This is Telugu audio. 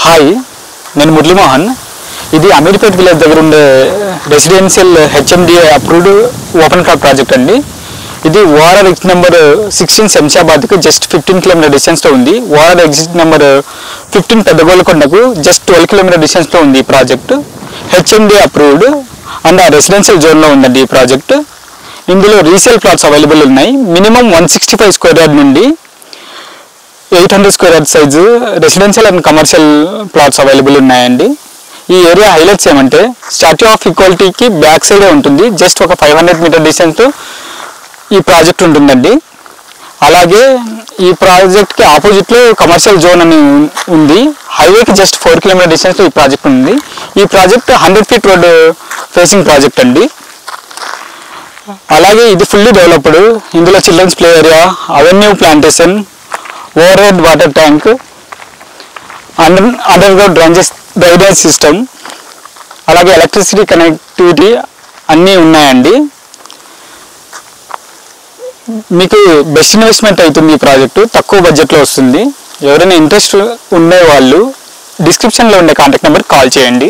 హాయ్, నేను మురళీమోహన్. ఇది అమీర్పేట్ విలేజ్ దగ్గర ఉండే residential HMDA approved open crop project అండి. ఇది ఓఆర్ఆర్ ఎగ్జిట్ నెంబర్ 16 శంషాబాద్కి జస్ట్ 15 కిలోమీటర్ డిస్టెన్స్లో ఉంది. ఓఆర్ఆర్ ఎగ్జిట్ నెంబర్ 15 పెద్దగోల్కొండకు జస్ట్ 12 కిలోమీటర్ డిస్టెన్స్లో ఉంది ఈ ప్రాజెక్ట్. హెచ్ఎండిఏ అప్రూవ్డ్ అండ్ ఆ రెసిడెన్షియల్ జోన్లో ఉందండి ఈ ప్రాజెక్ట్. ఇందులో రీసేల్ ప్లాట్స్ అవైలబుల్ ఉన్నాయి. మినిమం 165 స్క్వేర్ యార్డ్ నుండి 800 square yard size residential and commercial plots available ఉన్నాయండి. ఈ ఏరియా హైలైట్స్ ఏమంటే స్టాట్యూ ఆఫ్ ఈక్వాలిటీకి బ్యాక్ సైడే ఉంటుంది. జస్ట్ ఒక 500 మీటర్ డిస్టెన్స్ ఈ ప్రాజెక్ట్ ఉంటుందండి. అలాగే ఈ ప్రాజెక్ట్కి ఆపోజిట్లో కమర్షియల్ జోన్ అని ఉంది. హైవేకి జస్ట్ 4 కిలోమీటర్ డిస్టెన్స్లో ఈ ప్రాజెక్ట్ ఉంది. ఈ project 100 feet road facing project అండి. అలాగే ఇది ఫుల్లీ డెవలప్డ్. ఇందులో children's play area, avenue plantation, overhead water tank, underground drainage system, అలాగే ఎలక్ట్రిసిటీ కనెక్టివిటీ అన్నీ ఉన్నాయండి. మీకు బెస్ట్ ఇన్వెస్ట్మెంట్ అవుతుంది ఈ ప్రాజెక్టు. తక్కువ బడ్జెట్లో వస్తుంది. ఎవరైనా ఇంట్రెస్ట్ ఉండే వాళ్ళు డిస్క్రిప్షన్లో ఉండే కాంటాక్ట్ నెంబర్కి కాల్ చేయండి.